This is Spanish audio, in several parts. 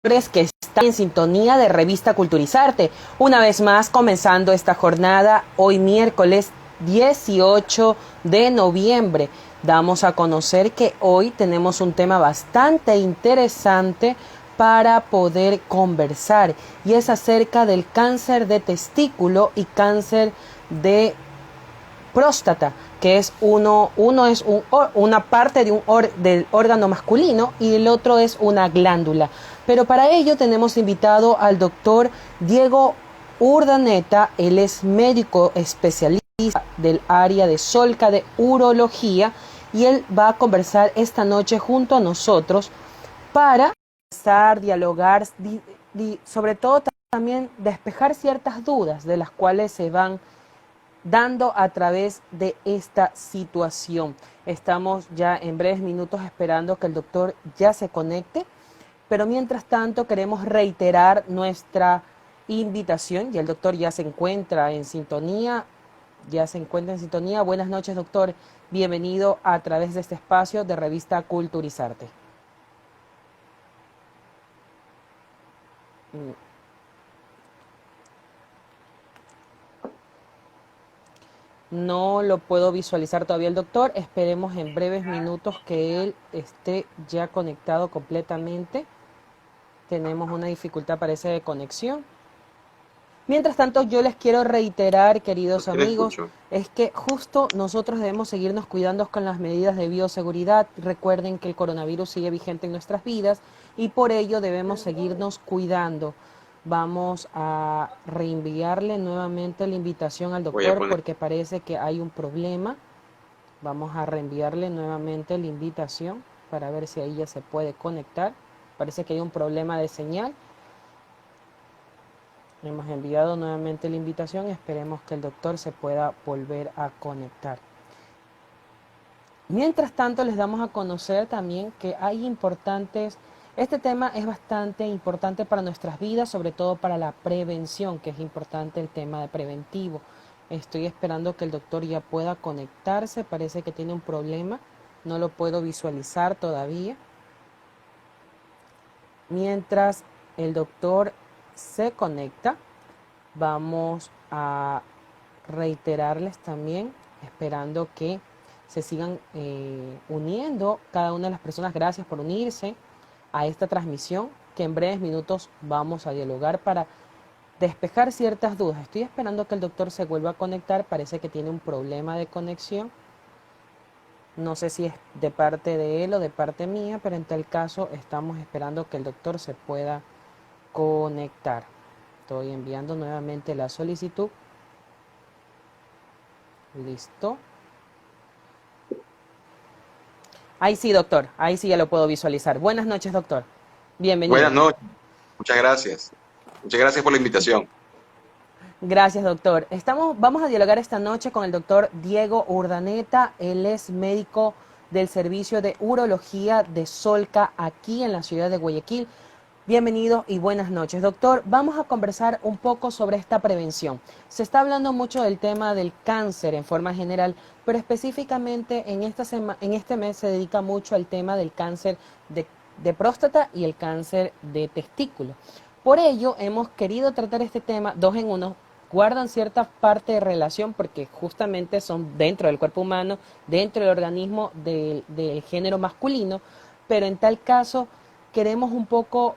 Que están en sintonía de Revista Culturizarte. Una vez más comenzando esta jornada, hoy miércoles 18 de noviembre. Damos a conocer que hoy tenemos un tema bastante interesante para poder conversar y es acerca del cáncer de testículo y cáncer de próstata, que es uno es una parte de del órgano masculino y el otro es una glándula. Pero para ello tenemos invitado al doctor Diego Urdaneta. Él es médico especialista del área de Solca de urología y él va a conversar esta noche junto a nosotros para conversar, dialogar, sobre todo también despejar ciertas dudas de las cuales se van dando a través de esta situación. Estamos ya en breves minutos esperando que el doctor ya se conecte, pero mientras tanto queremos reiterar nuestra invitación. Ya el doctor ya se encuentra en sintonía, Buenas noches, doctor. Bienvenido a través de este espacio de Revista Culturizarte. No lo puedo visualizar todavía el doctor. Esperemos en breves minutos que él esté ya conectado completamente. Tenemos una dificultad, parece, de conexión. Mientras tanto, yo les quiero reiterar, queridos amigos, es que justo nosotros debemos seguirnos cuidando con las medidas de bioseguridad. Recuerden que el coronavirus sigue vigente en nuestras vidas y por ello debemos seguirnos cuidando. Vamos a reenviarle nuevamente la invitación al doctor porque parece que hay un problema. Vamos a reenviarle nuevamente la invitación para ver si ahí ya se puede conectar. Parece que hay un problema de señal. Hemos enviado nuevamente la invitación. Esperemos que el doctor se pueda volver a conectar. Mientras tanto, les damos a conocer también que hay importantes... Este tema es bastante importante para nuestras vidas, sobre todo para la prevención, que es importante el tema de preventivo. Estoy esperando que el doctor ya pueda conectarse. Parece que tiene un problema. No lo puedo visualizar todavía. Mientras el doctor se conecta, vamos a reiterarles también, esperando que se sigan uniendo cada una de las personas. Gracias por unirse a esta transmisión, que en breves minutos vamos a dialogar para despejar ciertas dudas. Estoy esperando que el doctor se vuelva a conectar. Parece que tiene un problema de conexión. No sé si es de parte de él o de parte mía, pero en tal caso estamos esperando que el doctor se pueda conectar. Estoy enviando nuevamente la solicitud. Listo. Ahí sí, doctor. Ahí sí ya lo puedo visualizar. Buenas noches, doctor. Bienvenido. Buenas noches. Muchas gracias. Muchas gracias por la invitación. Gracias, doctor. Vamos a dialogar esta noche con el doctor Diego Urdaneta. Él es médico del servicio de urología de Solca aquí en la ciudad de Guayaquil. Bienvenido y buenas noches, doctor. Vamos a conversar un poco sobre esta prevención. Se está hablando mucho del tema del cáncer en forma general, pero específicamente en este mes se dedica mucho al tema del cáncer de próstata y el cáncer de testículo. Por ello, hemos querido tratar este tema dos en uno. Guardan cierta parte de relación porque justamente son dentro del cuerpo humano, dentro del organismo del género masculino, pero en tal caso queremos un poco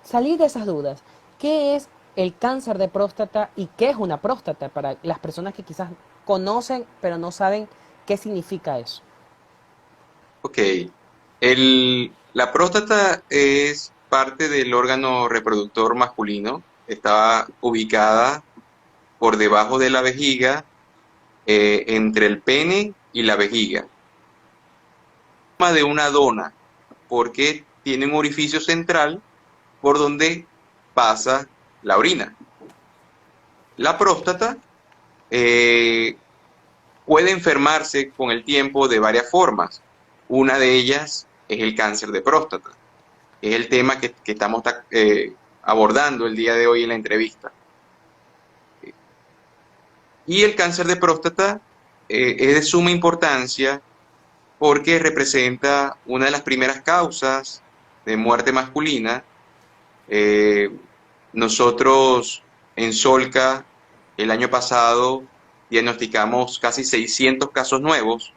salir de esas dudas. ¿Qué es el cáncer de próstata y qué es una próstata para las personas que quizás conocen pero no saben qué significa eso? Ok. La próstata es parte del órgano reproductor masculino. Está ubicada por debajo de la vejiga, entre el pene y la vejiga. Forma de una dona, porque tiene un orificio central por donde pasa la orina. La próstata puede enfermarse con el tiempo de varias formas. Una de ellas es el cáncer de próstata. Es el tema que estamos abordando el día de hoy en la entrevista. Y el cáncer de próstata es de suma importancia porque representa una de las primeras causas de muerte masculina Eh, Nosotros en Solca el año pasado diagnosticamos casi 600 casos nuevos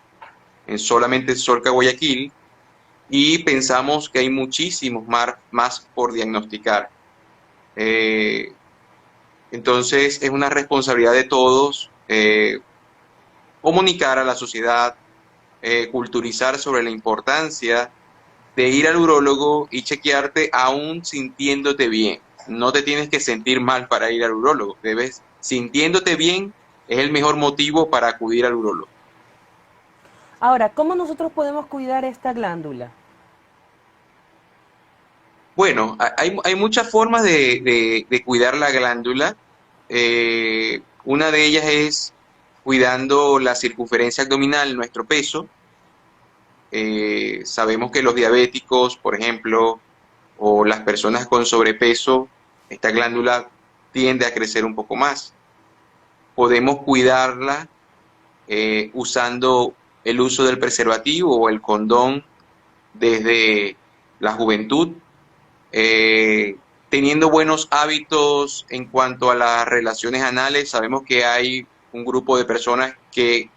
en solamente Solca Guayaquil y pensamos que hay muchísimos más por diagnosticar. Eh, entonces es una responsabilidad de todos comunicar a la sociedad, culturizar sobre la importancia de ir al urólogo y chequearte aún sintiéndote bien. No te tienes que sentir mal para ir al urólogo. Debes, sintiéndote bien, es el mejor motivo para acudir al urólogo. Ahora, ¿cómo nosotros podemos cuidar esta glándula? Bueno, hay muchas formas de cuidar la glándula. Una de ellas es cuidando la circunferencia abdominal, nuestro peso. Sabemos que los diabéticos, por ejemplo, o las personas con sobrepeso, esta glándula tiende a crecer un poco más. Podemos cuidarla usando el uso del preservativo o el condón desde la juventud, eh, teniendo buenos hábitos en cuanto a las relaciones anales. Sabemos que hay un grupo de personas que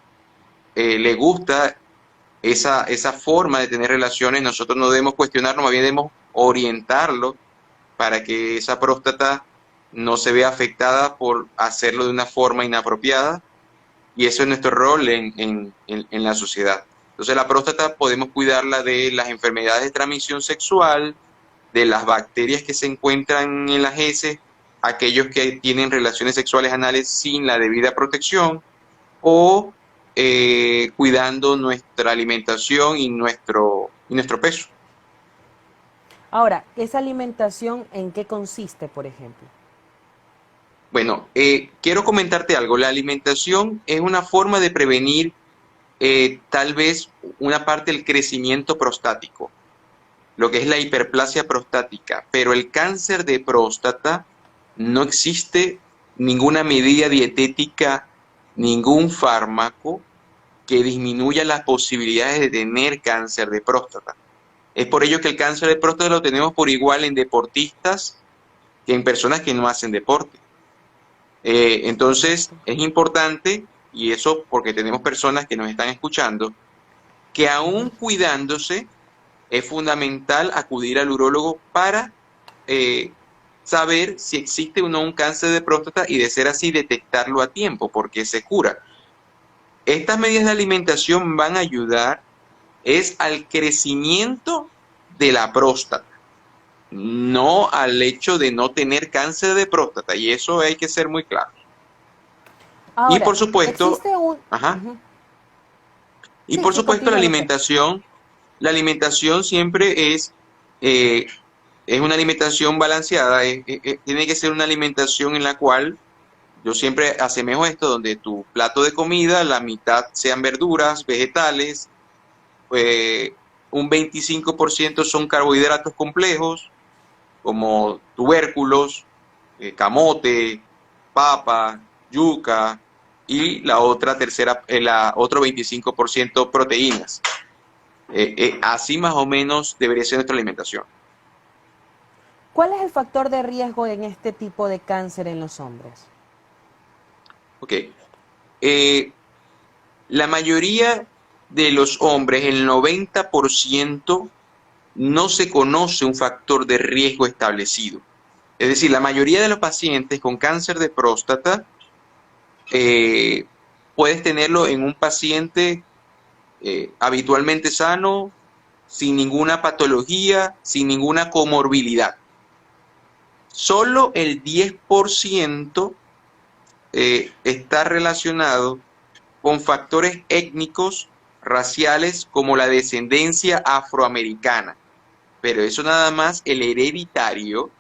le gusta esa forma de tener relaciones. Nosotros no debemos cuestionarnos, más bien debemos orientarlo para que esa próstata no se vea afectada por hacerlo de una forma inapropiada, y eso es nuestro rol en la sociedad. Entonces la próstata podemos cuidarla de las enfermedades de transmisión sexual, de las bacterias que se encuentran en las heces, aquellos que tienen relaciones sexuales anales sin la debida protección, o cuidando nuestra alimentación y nuestro peso. Ahora, ¿esa alimentación en qué consiste, por ejemplo? Bueno, quiero comentarte algo. La alimentación es una forma de prevenir tal vez una parte del crecimiento prostático, lo que es la hiperplasia prostática, pero el cáncer de próstata no existe ninguna medida dietética, ningún fármaco que disminuya las posibilidades de tener cáncer de próstata. Es por ello que el cáncer de próstata lo tenemos por igual en deportistas que en personas que no hacen deporte. Entonces Correcto. es importante, y eso porque tenemos personas que nos están escuchando, que aún Ujú. cuidándose es fundamental acudir al urólogo para eh, saber si existe o no un cáncer de próstata, y de ser así detectarlo a tiempo porque se cura. Estas medidas de alimentación van a ayudar es al crecimiento de la próstata, no al hecho de no tener cáncer de próstata, y eso hay que ser muy claro. Y Ahora, por supuesto, existe un... ajá, Ujú. y Sí, por sí, supuesto continúa usted. la alimentación siempre eh, es una alimentación balanceada. Tiene que ser una alimentación en la cual yo siempre asemejo esto, donde tu plato de comida, la mitad sean verduras, vegetales, eh, un 25% son carbohidratos complejos, como tubérculos, camote, papa, yuca, y la otra tercera, la otro 25% proteínas. Así más o menos debería ser nuestra alimentación. ¿Cuál es el factor de riesgo en este tipo de cáncer en los hombres? Ok. Eh, la mayoría de los hombres, el 90%, no se conoce un factor de riesgo establecido. Es decir, la mayoría de los pacientes con cáncer de próstata eh, puedes tenerlo en un paciente habitualmente sano, sin ninguna patología, sin ninguna comorbilidad. Solo el 10% está relacionado con factores étnicos, raciales, como la descendencia afroamericana. Pero eso nada más, el hereditario,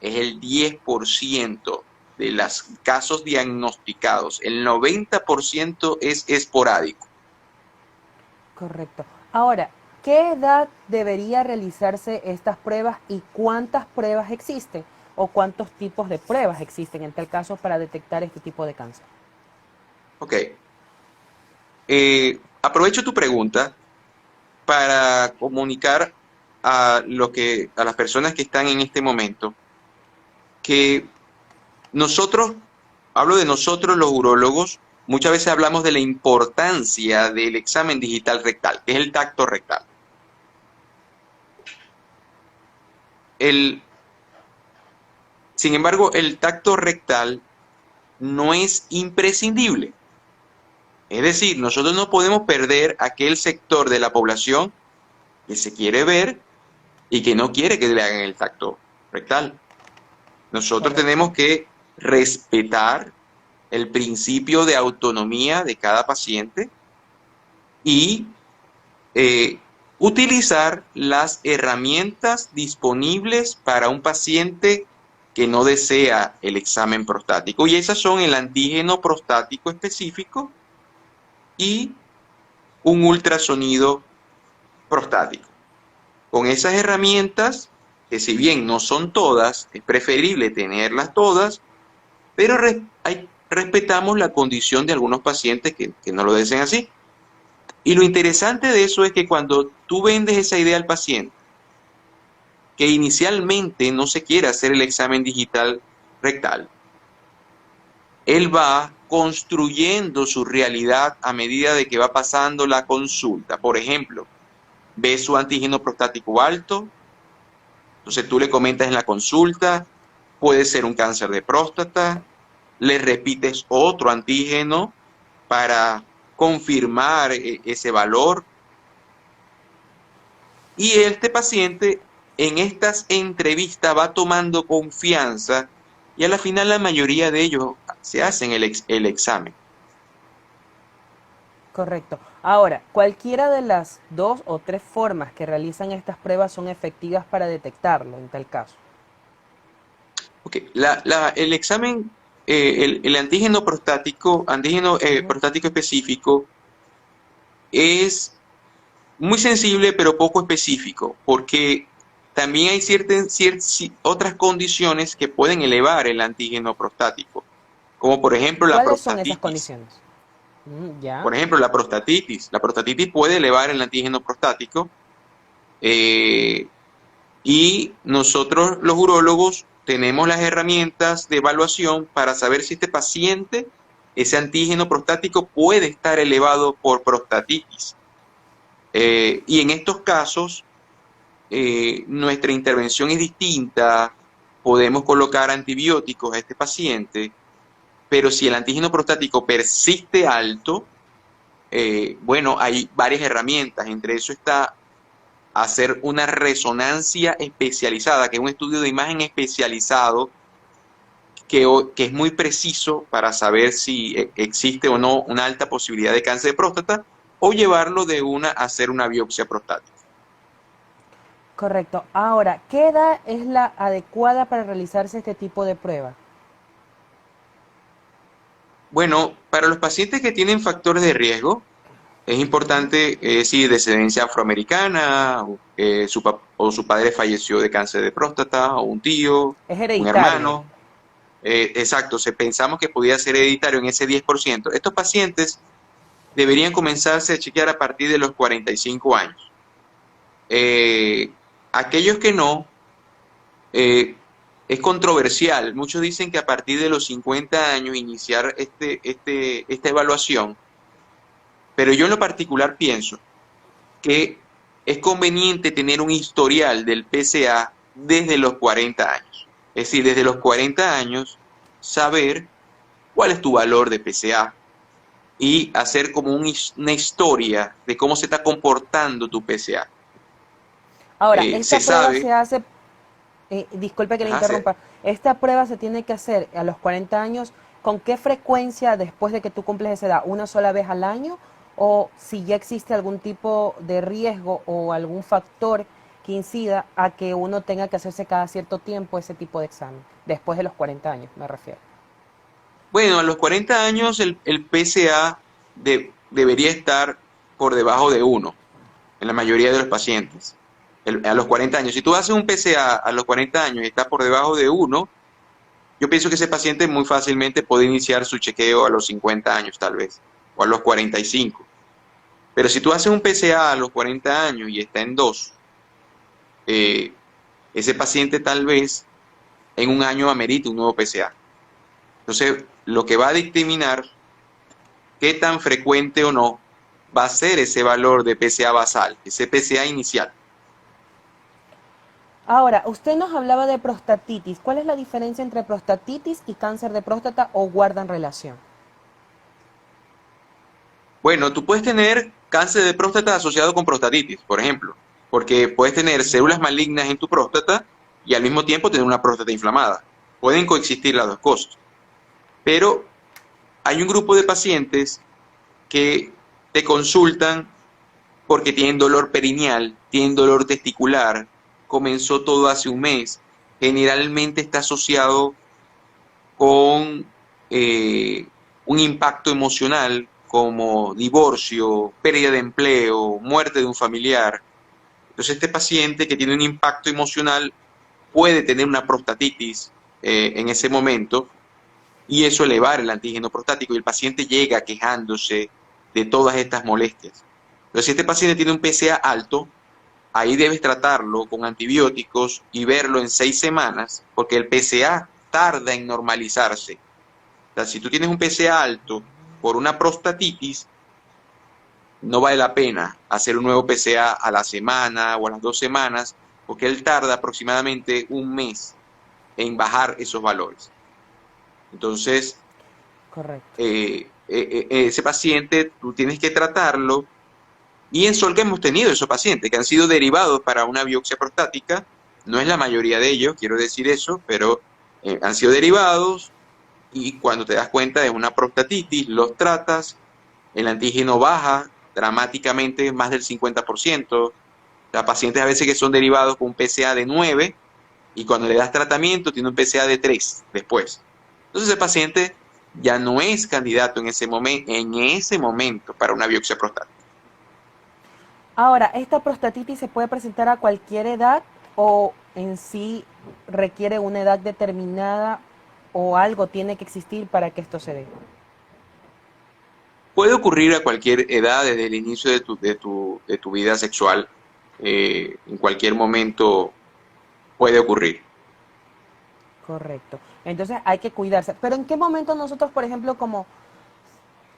es el 10% de los casos diagnosticados. El 90% es esporádico. Correcto. Ahora, ¿qué edad debería realizarse estas pruebas y cuántas pruebas existen? ¿O cuántos tipos de pruebas existen en tal caso para detectar este tipo de cáncer? Ok. Aprovecho tu pregunta para comunicar a las personas que están en este momento que nosotros, hablo de nosotros los urólogos, muchas veces hablamos de la importancia del examen digital rectal, que es el tacto rectal. Sin embargo, el tacto rectal no es imprescindible. Es decir, nosotros no podemos perder aquel sector de la población que se quiere ver y que no quiere que le hagan el tacto rectal. Nosotros Correcto. tenemos que respetar el principio de autonomía de cada paciente y utilizar las herramientas disponibles para un paciente que no desea el examen prostático. Y esas son el antígeno prostático específico y un ultrasonido prostático. Con esas herramientas, que si bien no son todas, es preferible tenerlas todas, pero respetamos la condición de algunos pacientes que no lo desean así. Y lo interesante de eso es que cuando tú vendes esa idea al paciente, que inicialmente no se quiere hacer el examen digital rectal, él va construyendo su realidad a medida de que va pasando la consulta. Por ejemplo, ve su antígeno prostático alto, entonces tú le comentas en la consulta, puede ser un cáncer de próstata, le repites otro antígeno para confirmar ese valor. Y este paciente en estas entrevistas va tomando confianza y a la final la mayoría de ellos se hacen el examen. Correcto. Ahora, cualquiera de las 2 o 3 formas que realizan estas pruebas son efectivas para detectarlo en tal caso. Okay. El examen, el antígeno prostático, prostático específico, es muy sensible pero poco específico, porque también hay otras condiciones que pueden elevar el antígeno prostático, como por ejemplo la ¿Cuáles son esas prostatitis. condiciones? Ya. Por ejemplo, la prostatitis. La prostatitis puede elevar el antígeno prostático y nosotros los urólogos tenemos las herramientas de evaluación para saber si este paciente, ese antígeno prostático puede estar elevado por prostatitis. Y en estos casos, nuestra intervención es distinta, podemos colocar antibióticos a este paciente, pero si el antígeno prostático persiste alto, bueno, hay varias herramientas, entre eso está hacer una resonancia especializada, que es un estudio de imagen especializado que es muy preciso para saber si existe o no una alta posibilidad de cáncer de próstata, o llevarlo a hacer una biopsia prostática. Correcto. Ahora, ¿qué edad es la adecuada para realizarse este tipo de prueba? Bueno, para los pacientes que tienen factores de riesgo, es importante si descendencia afroamericana, su padre falleció de cáncer de próstata, o un tío, Es un hereditario. hermano. Exacto, pensamos que podía ser hereditario en ese 10%. Estos pacientes deberían comenzarse a chequear a partir de los 45 años. Aquellos que no, es controversial. Muchos dicen que a partir de los 50 años iniciar esta evaluación, pero yo en lo particular pienso que es conveniente tener un historial del PSA desde los 40 años. Es decir, desde los 40 años, saber cuál es tu valor de PSA y hacer como una historia de cómo se está comportando tu PSA. Ahora, Se esta prueba sabe, se hace, disculpe que le ajá, interrumpa, esta prueba se tiene que hacer a los 40 años. ¿Con qué frecuencia después de que tú cumples esa edad? ¿Una sola vez al año? ¿O si ya existe algún tipo de riesgo o algún factor que incida a que uno tenga que hacerse cada cierto tiempo ese tipo de examen? Después de los 40 años, me refiero. bueno, a los 40 años el PSA debería estar por debajo de 1 en la mayoría de los pacientes. A los 40 años. Si tú haces un PSA a los 40 años y está por debajo de 1, yo pienso que ese paciente muy fácilmente puede iniciar su chequeo a los 50 años tal vez, o a los 45. Pero si tú haces un PSA a los 40 años y está en 2, ese paciente tal vez en un año amerite un nuevo PSA. Entonces, lo que va a determinar qué tan frecuente o no va a ser ese valor de PSA basal, ese PSA inicial. Ahora, usted nos hablaba de prostatitis. ¿Cuál es la diferencia entre prostatitis y cáncer de próstata o guardan relación? Bueno, tú puedes tener cáncer de próstata asociado con prostatitis, por ejemplo, porque puedes tener células malignas en tu próstata y al mismo tiempo tener una próstata inflamada. Pueden coexistir las dos cosas. Pero hay un grupo de pacientes que te consultan porque tienen dolor perineal, tienen dolor testicular, comenzó todo hace un mes, generalmente está asociado con un impacto emocional como divorcio, pérdida de empleo, muerte de un familiar. Entonces este paciente que tiene un impacto emocional puede tener una prostatitis en ese momento y eso elevar el antígeno prostático y el paciente llega quejándose de todas estas molestias. Entonces si este paciente tiene un PSA alto, ahí debes tratarlo con antibióticos y verlo en 6 semanas porque el PSA tarda en normalizarse. O sea, si tú tienes un PSA alto por una prostatitis, no vale la pena hacer un nuevo PSA a la semana o a las 2 semanas, porque él tarda aproximadamente un mes en bajar esos valores. Entonces, Correcto. ese paciente tú tienes que tratarlo. Y en Sol que hemos tenido esos pacientes que han sido derivados para una biopsia prostática, no es la mayoría de ellos, quiero decir eso, pero han sido derivados y cuando te das cuenta es una prostatitis, los tratas, el antígeno baja dramáticamente más del 50%. Las pacientes a veces que son derivados con un PSA de 9 y cuando le das tratamiento tiene un PSA de 3 después. Entonces el paciente ya no es candidato en ese momento para una biopsia prostática. Ahora, ¿esta prostatitis se puede presentar a cualquier edad o en sí requiere una edad determinada o algo tiene que existir para que esto se dé? Puede ocurrir a cualquier edad, desde el inicio de tu vida sexual, en cualquier momento puede ocurrir. Correcto. Entonces hay que cuidarse. Pero ¿en qué momento nosotros, por ejemplo, como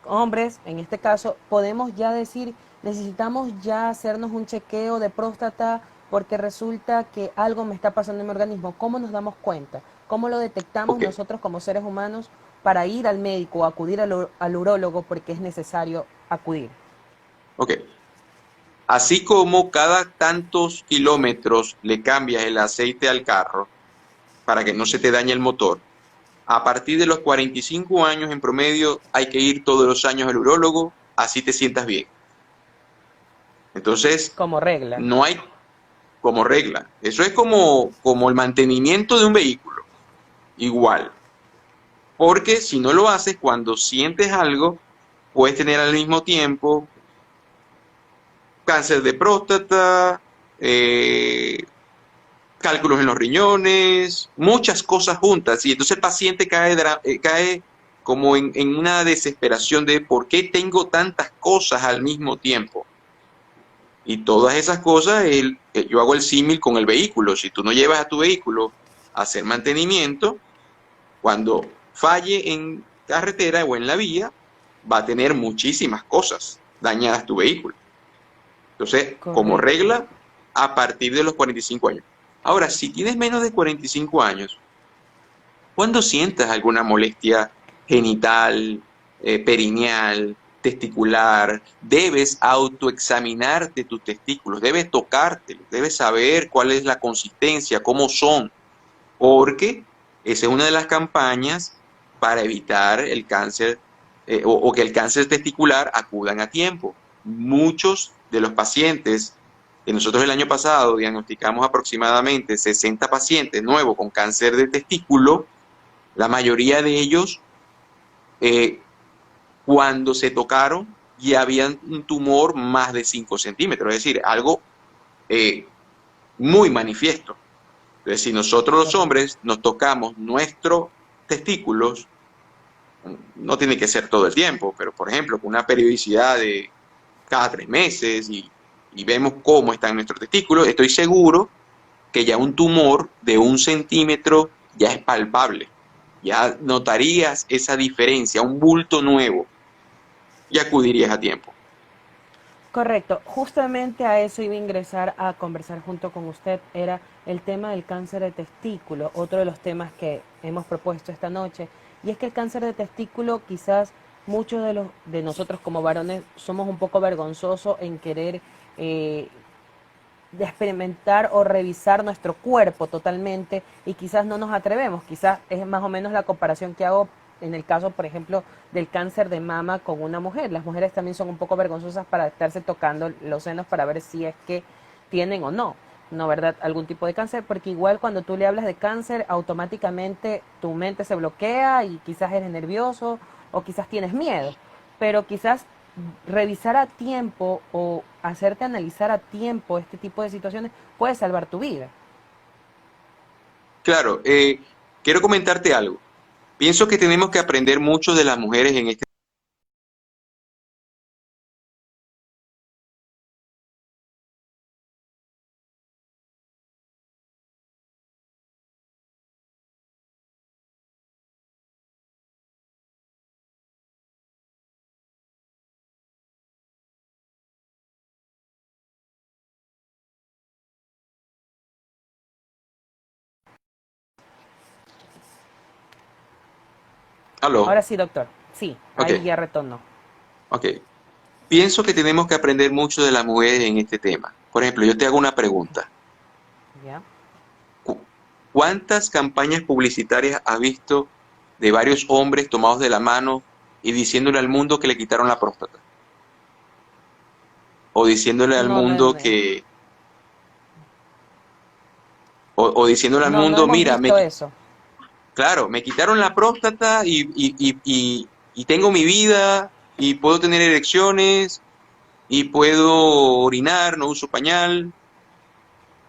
hombres, en este caso, podemos ya decir, necesitamos ya hacernos un chequeo de próstata porque resulta que algo me está pasando en mi organismo? ¿Cómo nos damos cuenta? ¿Cómo lo detectamos Ok, nosotros como seres humanos para ir al médico o acudir al urólogo porque es necesario acudir? ok. Así como cada tantos kilómetros le cambias el aceite al carro para que no se te dañe el motor, a partir de los 45 años en promedio hay que ir todos los años al urólogo, así te sientas bien. Entonces, Como regla. no hay como regla. Eso es como el mantenimiento de un vehículo, igual. Porque si no lo haces, cuando sientes algo, puedes tener al mismo tiempo cáncer de próstata, cálculos en los riñones, muchas cosas juntas. Y entonces el paciente cae como en una desesperación de por qué tengo tantas cosas al mismo tiempo. Y todas esas cosas, yo hago el símil con el vehículo. Si tú no llevas a tu vehículo a hacer mantenimiento, cuando falle en carretera o en la vía, va a tener muchísimas cosas dañadas tu vehículo. Entonces, como Correcto. regla, a partir de los 45 años. Ahora, si tienes menos de 45 años, cuando sientas alguna molestia genital, perineal, testicular, debes autoexaminarte tus testículos, debes tocártelos, debes saber cuál es la consistencia, cómo son, porque esa es una de las campañas para evitar el cáncer o que el cáncer testicular acudan a tiempo. Muchos de los pacientes que nosotros el año pasado diagnosticamos aproximadamente 60 pacientes nuevos con cáncer de testículo, la mayoría de ellos cuando se tocaron ya habían un tumor más de 5 centímetros, es decir, algo muy manifiesto. Entonces, si nosotros los Correcto. hombres nos tocamos nuestros testículos, no tiene que ser todo el tiempo, pero por ejemplo, con una periodicidad de cada 3 meses y vemos cómo están nuestros testículos, estoy seguro que ya un tumor de 1 centímetro ya es palpable, ya notarías esa diferencia, un bulto nuevo, y acudirías a tiempo. Correcto, justamente a eso iba a ingresar a conversar junto con usted, era el tema del cáncer de testículo, otro de los temas que hemos propuesto esta noche, y es que el cáncer de testículo quizás muchos de nosotros como varones somos un poco vergonzosos en querer eh, de experimentar o revisar nuestro cuerpo totalmente y quizás no nos atrevemos, quizás es más o menos la comparación que hago en el caso, por ejemplo, del cáncer de mama con una mujer. Las mujeres también son un poco vergonzosas para estarse tocando los senos para ver si es que tienen o no, no, ¿verdad? Algún tipo de cáncer, porque igual cuando tú le hablas de cáncer, automáticamente tu mente se bloquea y quizás eres nervioso o quizás tienes miedo, pero quizás revisar a tiempo o hacerte analizar a tiempo este tipo de situaciones puede salvar tu vida. Claro, quiero comentarte algo. Pienso que tenemos que aprender mucho de las mujeres en este. ¿Aló? Ahora sí, doctor. Sí, Ok, ahí ya retornó. ok. Pienso que tenemos que aprender mucho de las mujeres en este tema. Por ejemplo, yo te hago una pregunta. ¿Ya? ¿Cuántas campañas publicitarias has visto de varios hombres tomados de la mano y diciéndole al mundo que le quitaron la próstata? O diciéndole al No, mundo o diciéndole al no mundo, hemos mira, visto eso. claro, me quitaron la próstata y tengo mi vida y puedo tener erecciones y puedo orinar, no uso pañal.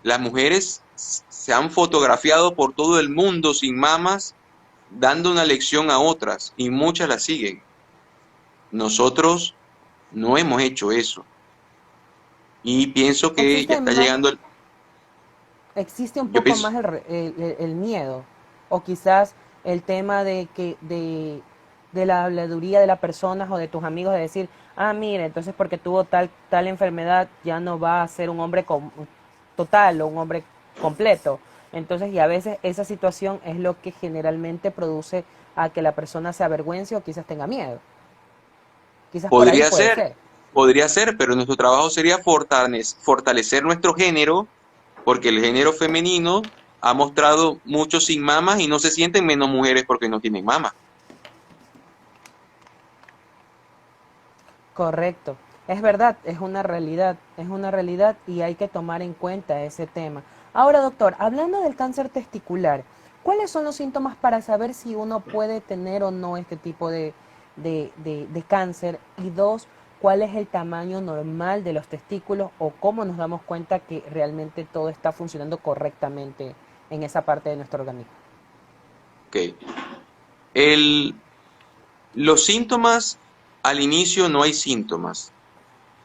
Las mujeres se han fotografiado por todo el mundo sin mamas, dando una lección a otras y muchas la siguen. Nosotros no hemos hecho eso y pienso que ya Existe está más, llegando existe un yo poco pienso, más el miedo o quizás el tema de la habladuría de las personas o de tus amigos de decir, ah, mira, entonces porque tuvo tal enfermedad ya no va a ser un hombre total o un hombre completo. Entonces, y a veces esa situación es lo que generalmente produce a que la persona se avergüence o quizás tenga miedo. Quizás por ahí podría puede ser, ser. podría ser, pero nuestro trabajo sería fortalecer nuestro género, porque el género femenino ha mostrado muchos sin mamas y no se sienten menos mujeres porque no tienen mamas. Correcto. Es una realidad y hay que tomar en cuenta ese tema. Ahora, doctor, hablando del cáncer testicular, ¿cuáles son los síntomas para saber si uno puede tener o no este tipo de cáncer? Y dos, ¿cuál es el tamaño normal de los testículos o cómo nos damos cuenta que realmente todo está funcionando correctamente en esa parte de nuestro organismo? Okay. El, los síntomas, al inicio no hay síntomas.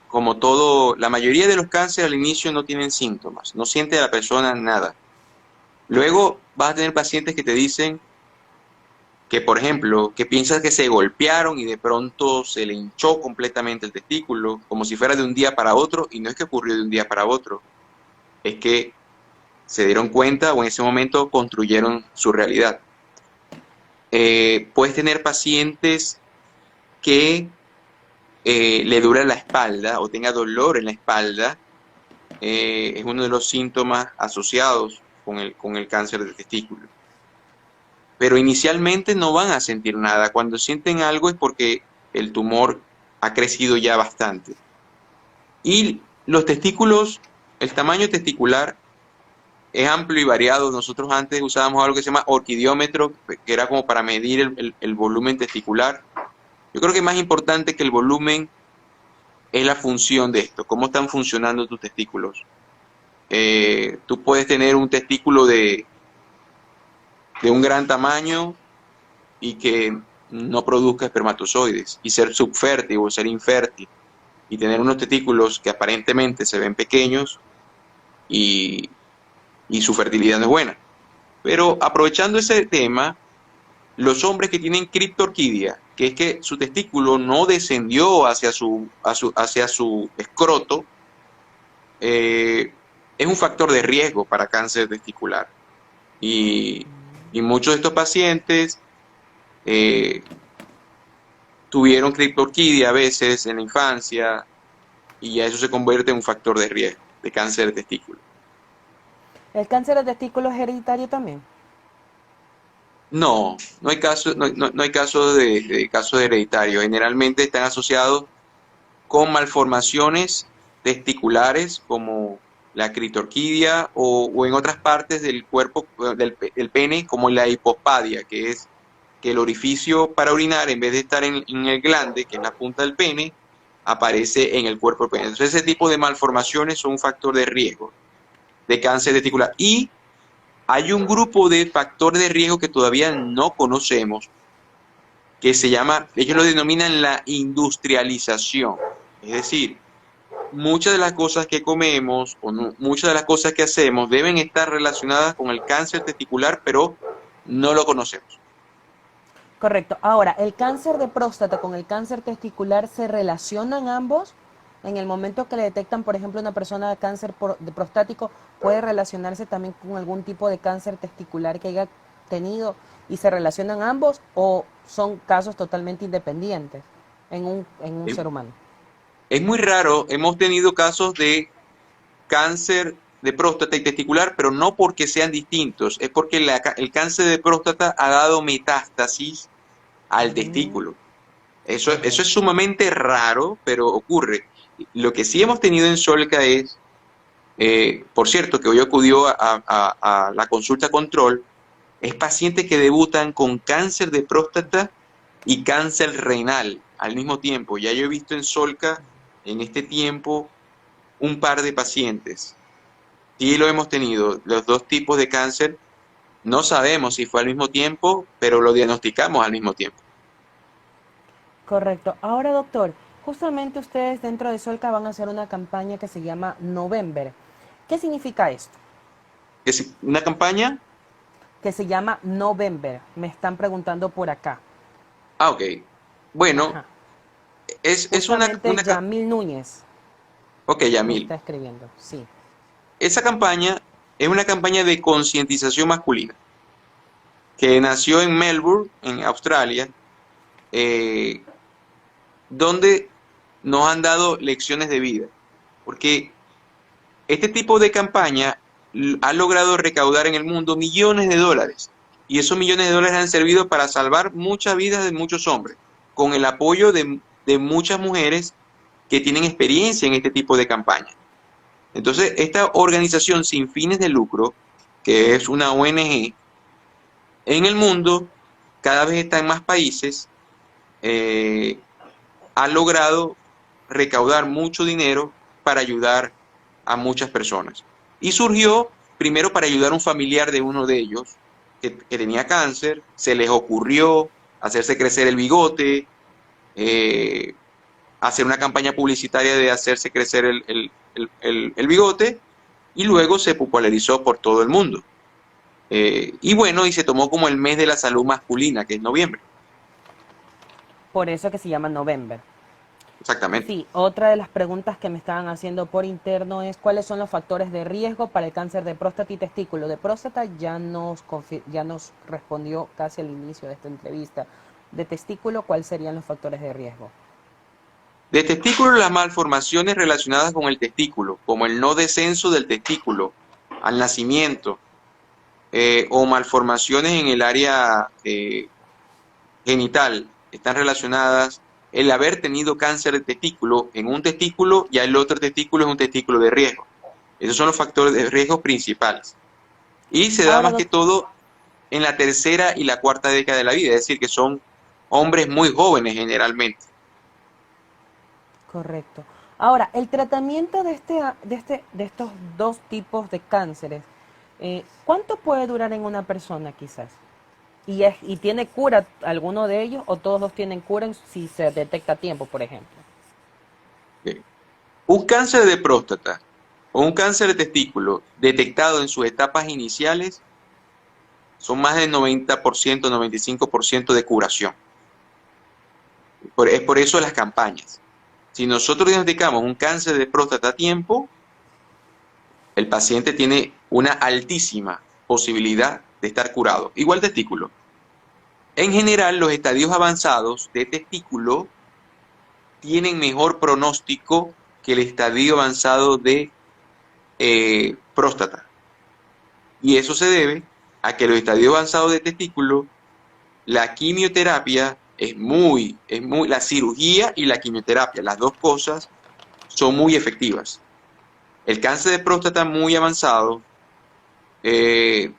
Como todo, la mayoría de los cánceres al inicio no tienen síntomas, no siente la persona nada. Luego vas a tener pacientes que te dicen que, por ejemplo, que piensas que se golpearon y de pronto se le hinchó completamente el testículo, como si fuera de un día para otro, y no es que ocurrió de un día para otro, es que se dieron cuenta o en ese momento construyeron su realidad. Puedes tener pacientes que le duele la espalda o tenga dolor en la espalda, es uno de los síntomas asociados con el cáncer de testículo. Pero inicialmente no van a sentir nada. Cuando sienten algo es porque el tumor ha crecido ya bastante. Y los testículos, el tamaño testicular es amplio y variado. Nosotros antes usábamos algo que se llama orquidiómetro, que era como para medir el volumen testicular. Yo creo que más importante que el volumen es la función de esto, cómo están funcionando tus testículos. Tú puedes tener un testículo de un gran tamaño y que no produzca espermatozoides y ser subfértil o ser infértil y tener unos testículos que aparentemente se ven pequeños y, y su fertilidad no es buena. Pero aprovechando ese tema, los hombres que tienen criptorquidia, que es que su testículo no descendió hacia su escroto, es un factor de riesgo para cáncer testicular. Y, y muchos de estos pacientes eh, tuvieron criptorquidia a veces en la infancia y ya eso se convierte en un factor de riesgo de cáncer de testículo. ¿El cáncer de testículo es hereditario también? No, no hay casos, no hay casos de casos hereditarios. Generalmente están asociados con malformaciones testiculares como la critorquidia o en otras partes del cuerpo del pene como la hipospadia, que es que el orificio para orinar en vez de estar en el glande, que es la punta del pene, aparece en el cuerpo del pene. Entonces ese tipo de malformaciones son un factor de riesgo de cáncer testicular. Y hay un grupo de factores de riesgo que todavía no conocemos, que se llama, ellos lo denominan la industrialización. Es decir, muchas de las cosas que comemos o no, muchas de las cosas que hacemos deben estar relacionadas con el cáncer testicular, pero no lo conocemos. Correcto. Ahora, ¿el cáncer de próstata con el cáncer testicular se relacionan ambos? En el momento que le detectan, por ejemplo, una persona de cáncer de prostático, ¿puede relacionarse también con algún tipo de cáncer testicular que haya tenido y se relacionan ambos o son casos totalmente independientes en un Es, ser humano? es muy raro, hemos tenido casos de cáncer de próstata y testicular, pero no porque sean distintos, es porque el cáncer de próstata ha dado metástasis al Mm, testículo. Eso es correcto. sumamente raro, pero ocurre. Lo que sí hemos tenido en Solca es, por cierto, que hoy acudió a la consulta control, es pacientes que debutan con cáncer de próstata y cáncer renal al mismo tiempo. Ya yo he visto en Solca en este tiempo un par de pacientes. Sí lo hemos tenido, los dos tipos de cáncer. No sabemos si fue al mismo tiempo, pero lo diagnosticamos al mismo tiempo. Correcto. Ahora, doctor, justamente ustedes dentro de Solca van a hacer una campaña que se llama November. ¿Qué significa esto? ¿Es una campaña? Que se llama November. Me están preguntando por acá. Ah, ok. Bueno, Ajá. es Justamente Yamil Núñez ok, me Yamil. está escribiendo. Sí. Esa campaña es una campaña de concientización masculina que nació en Melbourne, en Australia, eh, donde nos han dado lecciones de vida. Porque este tipo de campaña ha logrado recaudar en el mundo millones de dólares. Y esos millones de dólares han servido para salvar muchas vidas de muchos hombres, con el apoyo de muchas mujeres que tienen experiencia en este tipo de campaña. Entonces, esta organización sin fines de lucro, que es una ONG, en el mundo, cada vez está en más países, eh, ha logrado recaudar mucho dinero para ayudar a muchas personas. Y surgió primero para ayudar a un familiar de uno de ellos que tenía cáncer, se les ocurrió hacerse crecer el bigote, eh, hacer una campaña publicitaria de hacerse crecer el bigote y luego se popularizó por todo el mundo. Y bueno, y se tomó como el mes de la salud masculina, que es noviembre. Por eso que se llama November. Exactamente. Sí, otra de las preguntas que me estaban haciendo por interno es cuáles son los factores de riesgo para el cáncer de próstata y testículo. De próstata ya nos respondió casi al inicio de esta entrevista. De testículo, ¿cuáles serían los factores de riesgo? De testículo, las malformaciones relacionadas con el testículo, como el no descenso del testículo al nacimiento, o malformaciones en el área genital, están relacionadas. El haber tenido cáncer de testículo en un testículo, ya el otro testículo es un testículo de riesgo. Esos son los factores de riesgo principales. Y se da Ahora, más que doc- todo en la tercera y la cuarta década de la vida, es decir, que son hombres muy jóvenes generalmente. correcto. Ahora, el tratamiento de estos dos tipos de cánceres, ¿cuánto puede durar en una persona quizás? ¿Y tiene cura alguno de ellos o todos dos tienen cura si se detecta a tiempo, por ejemplo? Un cáncer de próstata o un cáncer de testículo detectado en sus etapas iniciales son más del 90%, 95% de curación. Es por eso las campañas. Si nosotros diagnosticamos un cáncer de próstata a tiempo, el paciente tiene una altísima posibilidad de estar curado. Igual testículo. En general, los estadios avanzados de testículo tienen mejor pronóstico que el estadio avanzado de próstata. Y eso se debe a que los estadios avanzados de testículo, la quimioterapia la cirugía y la quimioterapia, las dos cosas son muy efectivas. El cáncer de próstata muy avanzado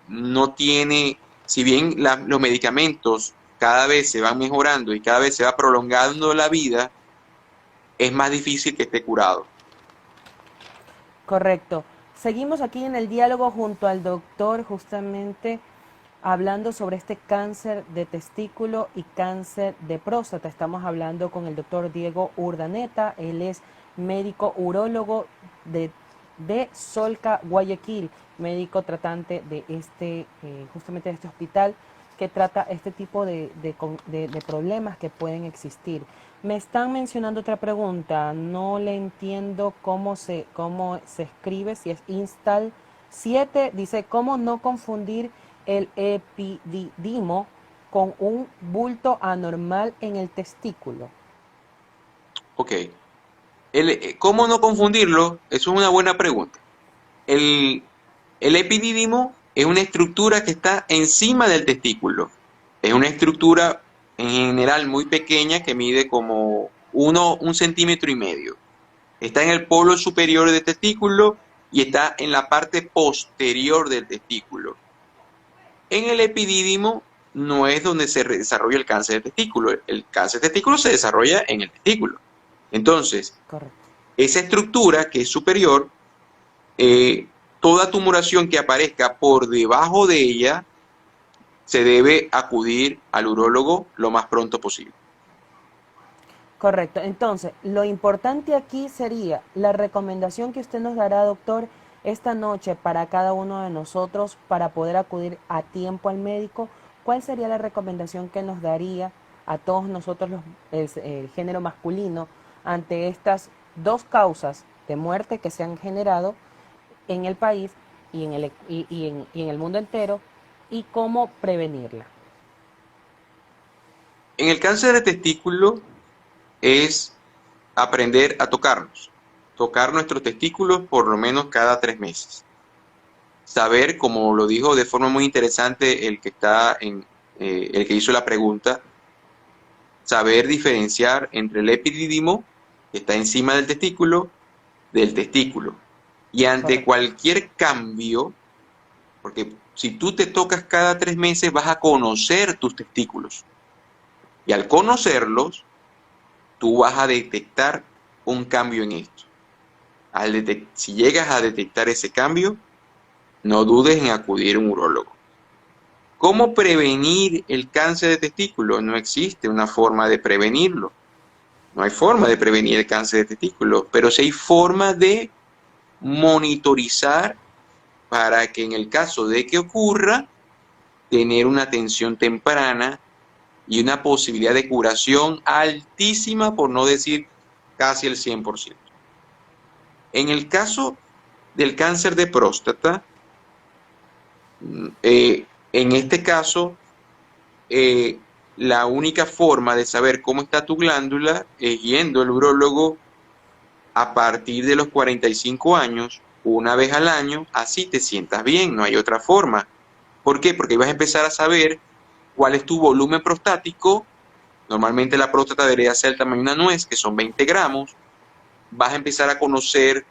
no tiene, si bien los medicamentos cada vez se van mejorando y cada vez se va prolongando la vida, es más difícil que esté curado. Correcto. Seguimos aquí en el diálogo junto al doctor justamente hablando sobre este cáncer de testículo y cáncer de próstata. Estamos hablando con el doctor Diego Urdaneta. Él es médico urólogo de Solca, Guayaquil, médico tratante de justamente de este hospital que trata este tipo de problemas que pueden existir. Me están mencionando otra pregunta, no le entiendo cómo se escribe, si es Instal 7, dice, ¿cómo no confundir el epididimo con un bulto anormal en el testículo? Ok. ¿Cómo no confundirlo? Eso es una buena pregunta. El, el epidídimo es una estructura que está encima del testículo. Es una estructura en general muy pequeña que mide como 1,5 centímetros. Está en el polo superior del testículo y está en la parte posterior del testículo. En el epidídimo no es donde se desarrolla el cáncer de testículo. El cáncer de testículo se desarrolla en el testículo. Entonces, Correcto. esa estructura que es superior, toda tumoración que aparezca por debajo de ella, se debe acudir al urólogo lo más pronto posible. Correcto. Entonces, lo importante aquí sería la recomendación que usted nos dará, doctor, esta noche para cada uno de nosotros para poder acudir a tiempo al médico. ¿Cuál sería la recomendación que nos daría a todos nosotros el género masculino ante estas dos causas de muerte que se han generado en el país y en el mundo entero y cómo prevenirla? En el cáncer de testículo es aprender a tocarnos, tocar nuestros testículos por lo menos cada 3 meses. Saber, como lo dijo de forma muy interesante el que hizo la pregunta, saber diferenciar entre el epidídimo, que está encima del testículo, del testículo. Y ante Correcto. cualquier cambio, porque si tú te tocas cada 3 meses vas a conocer tus testículos. Y al conocerlos, tú vas a detectar un cambio en esto. Si llegas a detectar ese cambio, no dudes en acudir a un urólogo. ¿Cómo prevenir el cáncer de testículo? No existe una forma de prevenirlo. No hay forma de prevenir el cáncer de testículo, pero sí hay forma de monitorizar para que en el caso de que ocurra, tener una atención temprana y una posibilidad de curación altísima, por no decir casi el 100%. En el caso del cáncer de próstata, en este caso, la única forma de saber cómo está tu glándula es yendo al urólogo a partir de los 45 años, una vez al año, así te sientas bien, no hay otra forma. ¿Por qué? Porque vas a empezar a saber cuál es tu volumen prostático. Normalmente la próstata debería ser el tamaño de una nuez, que son 20 gramos. Vas a empezar a conocer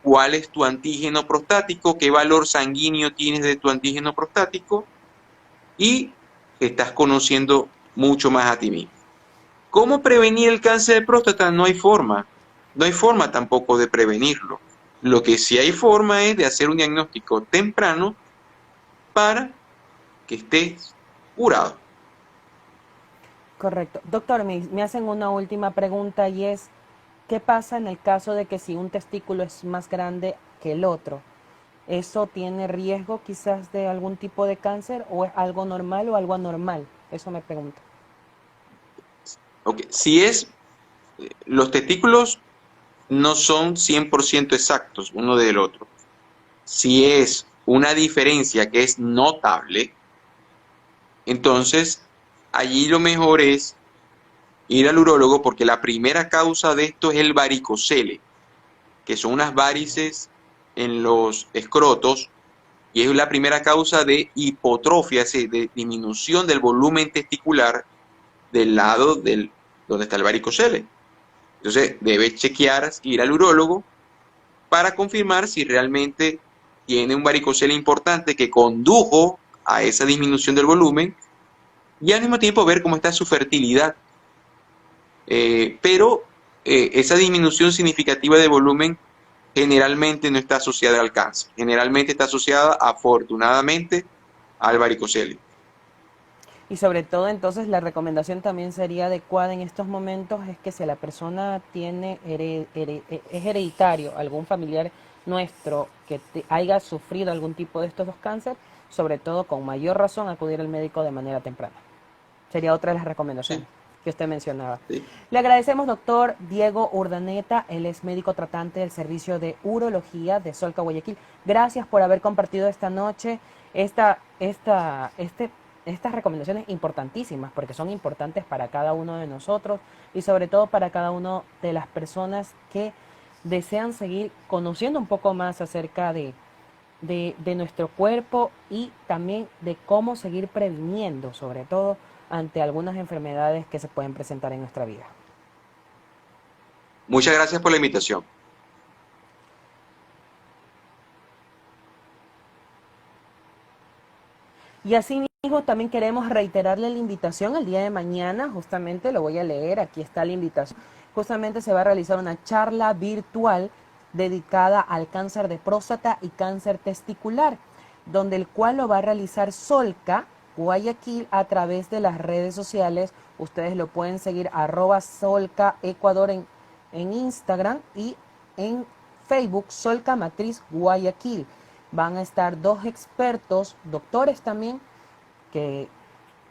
cuál es tu antígeno prostático, qué valor sanguíneo tienes de tu antígeno prostático y te estás conociendo mucho más a ti mismo. ¿Cómo prevenir el cáncer de próstata? No hay forma. No hay forma tampoco de prevenirlo. Lo que sí hay forma es de hacer un diagnóstico temprano para que estés curado. Correcto. Doctor, me hacen una última pregunta y es, ¿qué pasa en el caso de que si un testículo es más grande que el otro? ¿Eso tiene riesgo quizás de algún tipo de cáncer o es algo normal o algo anormal? Eso me pregunto. Ok, si es, los testículos no son 100% exactos uno del otro. Si es una diferencia que es notable, entonces allí lo mejor es ir al urólogo porque la primera causa de esto es el varicocele, que son unas varices en los escrotos y es la primera causa de hipotrofia, es decir, de disminución del volumen testicular del lado donde está el varicocele. Entonces debes chequear, ir al urólogo para confirmar si realmente tiene un varicocele importante que condujo a esa disminución del volumen y al mismo tiempo ver cómo está su fertilidad. Pero esa disminución significativa de volumen generalmente no está asociada al cáncer, generalmente está asociada afortunadamente al varicocele. Y sobre todo entonces la recomendación también sería adecuada en estos momentos es que si la persona tiene es hereditario, algún familiar nuestro que haya sufrido algún tipo de estos dos cánceres, sobre todo con mayor razón acudir al médico de manera temprana. Sería otra de las recomendaciones Sí, que usted mencionaba. sí. Le agradecemos, doctor Diego Urdaneta, él es médico tratante del Servicio de Urología de Solca, Guayaquil. Gracias por haber compartido esta noche esta, esta, este, estas recomendaciones importantísimas, porque son importantes para cada uno de nosotros y sobre todo para cada una de las personas que desean seguir conociendo un poco más acerca de nuestro cuerpo y también de cómo seguir previniendo, sobre todo ante algunas enfermedades que se pueden presentar en nuestra vida. Muchas gracias por la invitación. Y así mismo también queremos reiterarle la invitación el día de mañana, justamente lo voy a leer, aquí está la invitación. Justamente se va a realizar una charla virtual dedicada al cáncer de próstata y cáncer testicular, donde el cual lo va a realizar Solca Guayaquil a través de las redes sociales. Ustedes lo pueden seguir @Solca Ecuador en Instagram y en Facebook Solca Matriz Guayaquil. Van a estar dos expertos, doctores también, que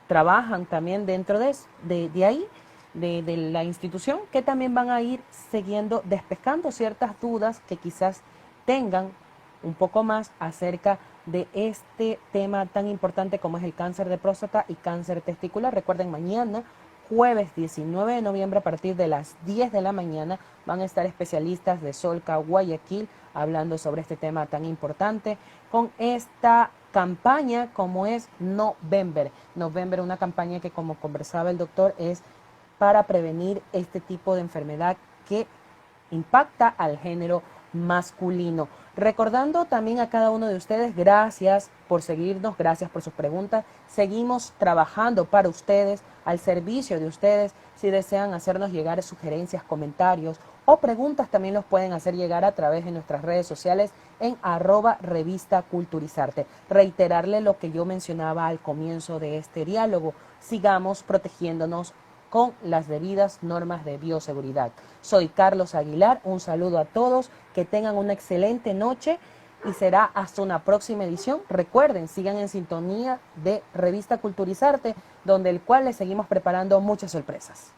trabajan también dentro de ahí, de la institución, que también van a ir siguiendo, despejando ciertas dudas que quizás tengan un poco más acerca de este tema tan importante como es el cáncer de próstata y cáncer testicular. Recuerden, mañana, jueves 19 de noviembre, a partir de las 10 de la mañana, van a estar especialistas de Solca Guayaquil hablando sobre este tema tan importante con esta campaña como es November. November, una campaña que, como conversaba el doctor, es para prevenir este tipo de enfermedad que impacta al género masculino. Recordando también a cada uno de ustedes, gracias por seguirnos, gracias por sus preguntas. Seguimos trabajando para ustedes, al servicio de ustedes. Si desean hacernos llegar sugerencias, comentarios o preguntas, también los pueden hacer llegar a través de nuestras redes sociales en @revista Culturizarte. Reiterarle lo que yo mencionaba al comienzo de este diálogo. Sigamos protegiéndonos con las debidas normas de bioseguridad. Soy Carlos Aguilar, un saludo a todos, que tengan una excelente noche y será hasta una próxima edición. Recuerden, sigan en sintonía de Revista Culturizarte, donde el cual les seguimos preparando muchas sorpresas.